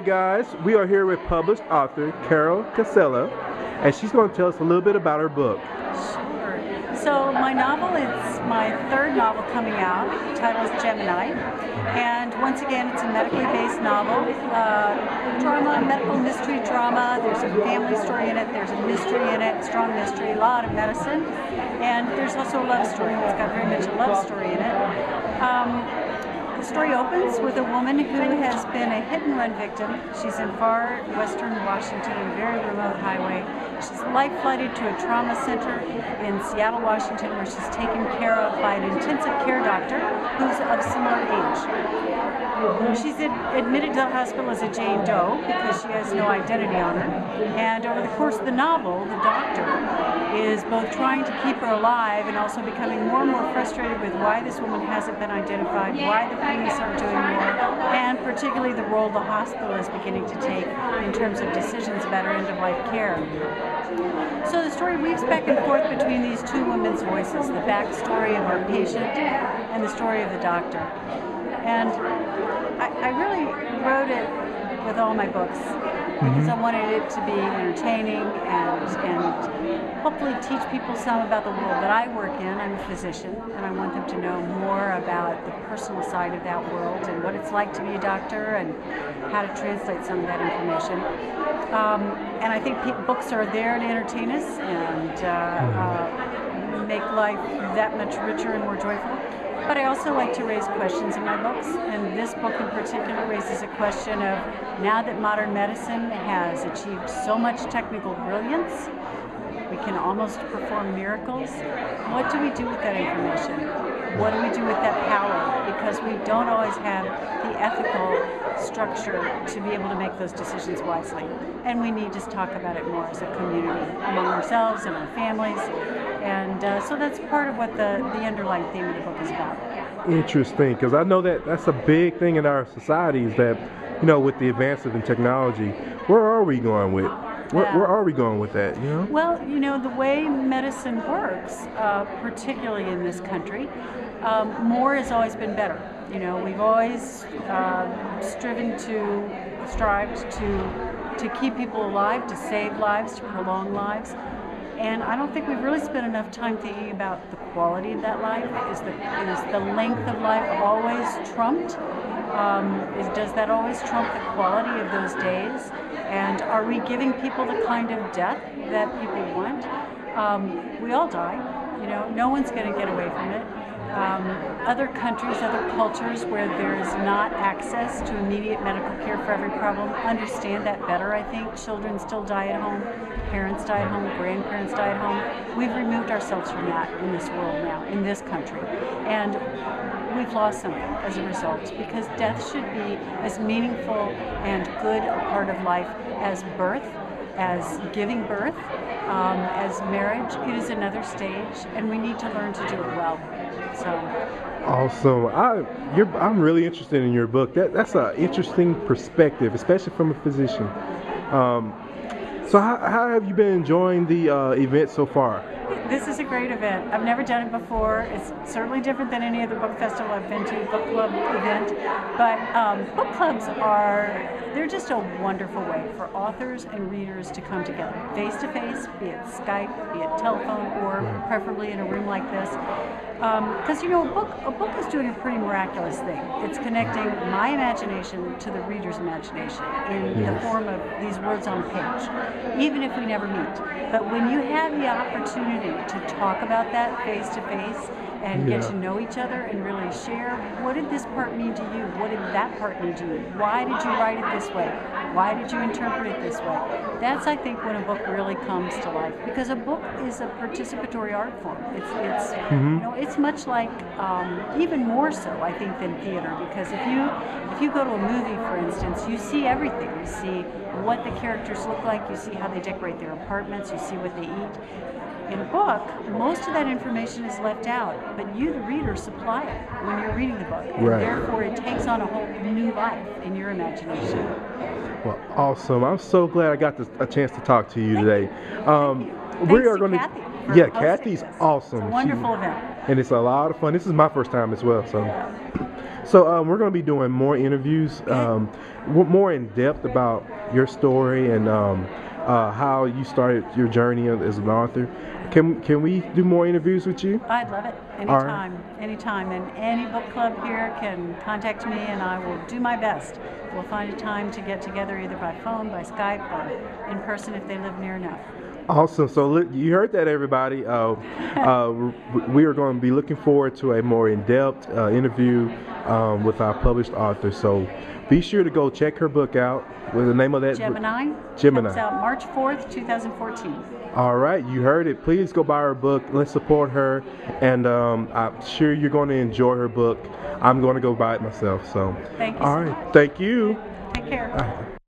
right, guys, we are here with published author Carol Casella, and she's going to tell us a little bit about her book. Sure. So my novel is my third novel coming out. The title is Gemini, and once again, it's a medically based novel. Drama, medical mystery drama. There's a family story in it. There's a mystery in it, strong mystery, a lot of medicine, and there's also a love story. It's got very much a love story in it. The story opens with a woman who has been a hit-and-run victim. She's in far western Washington, a very remote highway. She's life-flighted to a trauma center in Seattle, Washington, where she's taken care of by an intensive care doctor who's of similar age. She's admitted to the hospital as a Jane Doe because she has no identity on her. And over the course of the novel, the doctor is both trying to keep her alive and also becoming more and more frustrated with why this woman hasn't been identified, why the police aren't doing more, and particularly the role the hospital is beginning to take in terms of decisions about her end-of-life care. So the story weaves back and forth between these two women's voices, the backstory of our patient and the story of the doctor. And I really wrote it with all my books because I wanted it to be entertaining and hopefully teach people some about the world that I work in. I'm a physician, and I want them to know more about the personal side of that world and what it's like to be a doctor and how to translate some of that information. And I think books are there to entertain us and make life that much richer and more joyful. But I also like to raise questions in my books, and this book in particular raises a question of, now that modern medicine has achieved so much technical brilliance, we can almost perform miracles. What do we do with that information? What do we do with that power? Because we don't always have the ethical structure to be able to make those decisions wisely. And we need to talk about it more as a community, among ourselves and our families. And so that's part of what the underlying theme of the book is about. Interesting, because I know that that's a big thing in our society is that, you know, with the advances in technology, where are we going with? Where are we going with that, you know? Well, you know, the way medicine works, particularly in this country, more has always been better. You know, we've always strived to keep people alive, to save lives, to prolong lives. And I don't think we've really spent enough time thinking about the quality of that life. Is the length of life always trumped? Does that always trump the quality of those days? And are we giving people the kind of death that people want? We all die. You know, no one's going to get away from it. Other countries, other cultures where there is not access to immediate medical care for every problem understand that better, I think. Children still die at home, parents die at home, grandparents die at home. We've removed ourselves from that in this world now, in this country. And we've lost something as a result, because death should be as meaningful and good a part of life as birth, as giving birth, as marriage. It is another stage, and we need to learn to do it well. So Awesome. I'm really interested in your book. That's an interesting perspective, especially from a physician. So how have you been enjoying the event so far? This is a great event. I've never done it before. It's certainly different than any other book festival I've been to, book club event. But book clubs they're just a wonderful way for authors and readers to come together, face-to-face, be it Skype, be it telephone, or preferably in a room like this. Because, you know, a book is doing a pretty miraculous thing. It's connecting my imagination to the reader's imagination in the form of these words on a page, even if we never meet. But when you have the opportunity to talk about that face to face and get to know each other and really share, what did this part mean to you? What did that part mean to you? Why did you write it this way? Why did you interpret it this way? That's, I think, when a book really comes to life, because a book is a participatory art form. It's you know, it's much like, even more so, I think, than theater, because if you go to a movie, for instance, you see everything. You see what the characters look like, you see how they decorate their apartments, you see what they eat. In a book, most of that information is left out, but you, the reader, supply it when you're reading the book. And therefore, it takes on a whole new life in your imagination. Well, awesome. I'm so glad I got a chance to talk to you today. We are going to. Kathy's awesome. It's a wonderful event. And it's a lot of fun. This is my first time as well, so. So we're going to be doing more interviews, more in depth about your story and how you started your journey as an author. Can we do more interviews with you? I'd love it. Anytime. Anytime. And any book club here can contact me and I will do my best. We'll find a time to get together either by phone, by Skype, or in person if they live near enough. Awesome. So look, you heard that, everybody. We are going to be looking forward to a more in-depth interview with our published author. So be sure to go check her book out. What's the name of that? Gemini. Gemini. Comes out March 4th, 2014. All right, you heard it. Please go buy her book. Let's support her, and I'm sure you're going to enjoy her book. I'm going to go buy it myself. So, Thank you. All right, thank you. Take care.